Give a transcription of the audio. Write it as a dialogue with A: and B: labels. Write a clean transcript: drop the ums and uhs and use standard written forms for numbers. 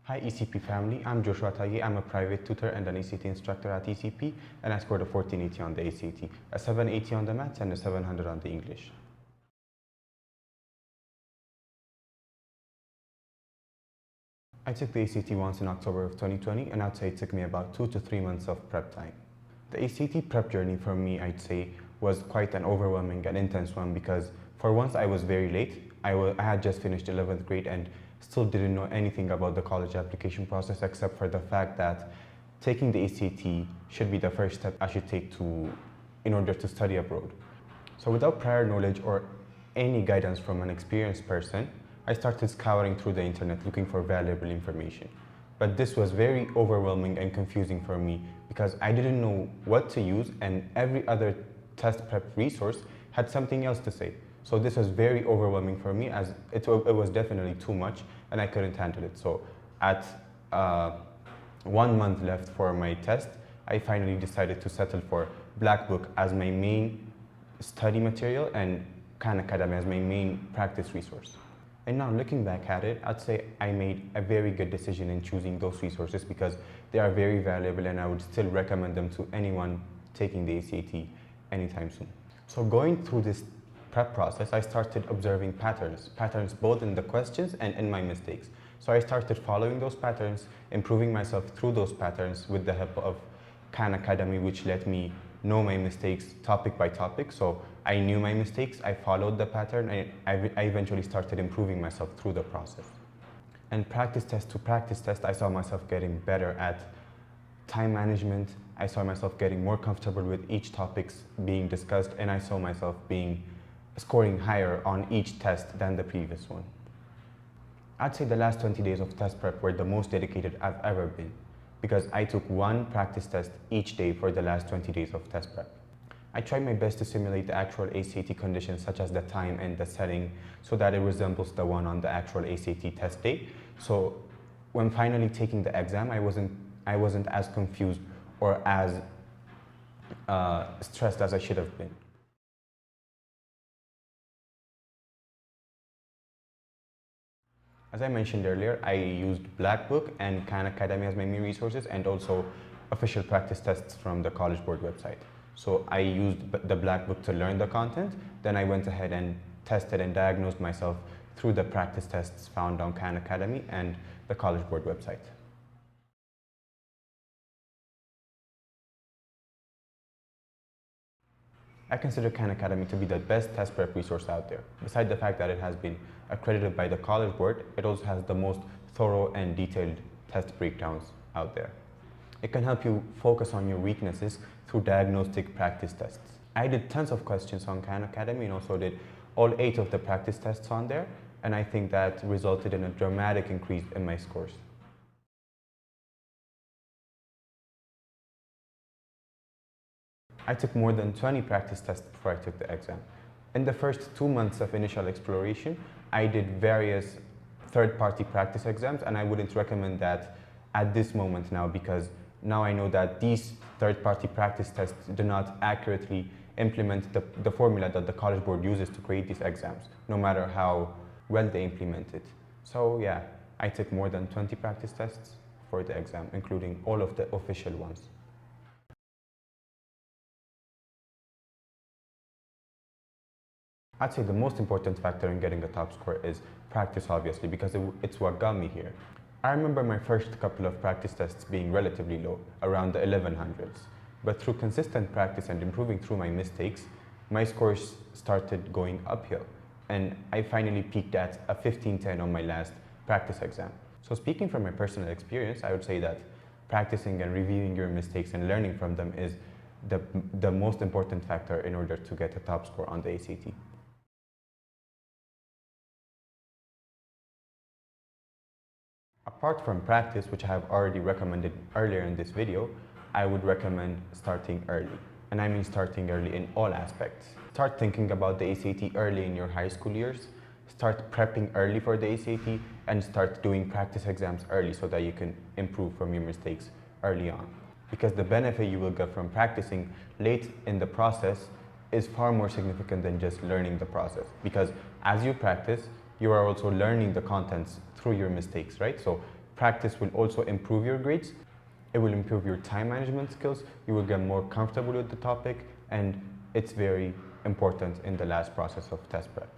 A: Hi ECP family, I'm Joshua. I'm a private tutor and an ACT instructor at ECP, and I scored a 1480 on the ACT, a 780 on the maths, and a 700 on the English. I took the ACT once in October of 2020, and I'd say it took me about 2 to 3 months of prep time. The ACT prep journey for me, I'd say, was quite an overwhelming and intense one because for once I was very late. I had just finished 11th grade and still didn't know anything about the college application process except for the fact that taking the ACT should be the first step I should take in order to study abroad. So without prior knowledge or any guidance from an experienced person, I started scouring through the internet looking for valuable information. But this was very overwhelming and confusing for me because I didn't know what to use and every other test prep resource had something else to say. So this was very overwhelming for me as it was definitely too much and I couldn't handle it. So at 1 month left for my test, I finally decided to settle for Black Book as my main study material and Khan Academy as my main practice resource. And now looking back at it, I'd say I made a very good decision in choosing those resources because they are very valuable and I would still recommend them to anyone taking the ACT anytime soon. So going through this prep process, I started observing patterns both in the questions and in my mistakes. So I started following those patterns, improving myself through those patterns with the help of Khan Academy, which let me know my mistakes topic by topic. So I knew my mistakes, I followed the pattern, and I eventually started improving myself through the process. And practice test to practice test, I saw myself getting better at time management. I saw myself getting more comfortable with each topics being discussed, and I saw myself scoring higher on each test than the previous one. I'd say the last 20 days of test prep were the most dedicated I've ever been because I took one practice test each day for the last 20 days of test prep. I tried my best to simulate the actual ACT conditions such as the time and the setting so that it resembles the one on the actual ACT test day. So when finally taking the exam, I wasn't as confused or as stressed as I should have been. As I mentioned earlier, I used Black Book and Khan Academy as my main resources and also official practice tests from the College Board website. So I used the Black Book to learn the content, then I went ahead and tested and diagnosed myself through the practice tests found on Khan Academy and the College Board website. I consider Khan Academy to be the best test prep resource out there. Besides the fact that it has been accredited by the College Board, it also has the most thorough and detailed test breakdowns out there. It can help you focus on your weaknesses through diagnostic practice tests. I did tons of questions on Khan Academy and also did all 8 of the practice tests on there, and I think that resulted in a dramatic increase in my scores. I took more than 20 practice tests before I took the exam. In the first 2 months of initial exploration, I did various third-party practice exams, and I wouldn't recommend that at this moment now because now I know that these third-party practice tests do not accurately implement the formula that the College Board uses to create these exams, no matter how well they implement it. So yeah, I took more than 20 practice tests for the exam, including all of the official ones. I'd say the most important factor in getting a top score is practice, obviously, because it's what got me here. I remember my first couple of practice tests being relatively low, around the 1100s. But through consistent practice and improving through my mistakes, my scores started going uphill. And I finally peaked at a 1510 on my last practice exam. So speaking from my personal experience, I would say that practicing and reviewing your mistakes and learning from them is the most important factor in order to get a top score on the ACT. Apart from practice, which I have already recommended earlier in this video, I would recommend starting early. And I mean starting early in all aspects. Start thinking about the ACT early in your high school years, start prepping early for the ACT, and start doing practice exams early so that you can improve from your mistakes early on. Because the benefit you will get from practicing late in the process is far more significant than just learning the process. Because as you practice, you are also learning the contents through your mistakes, right? So Practice will also improve your grades. It will improve your time management skills. You will get more comfortable with the topic, and it's very important in the last process of test prep.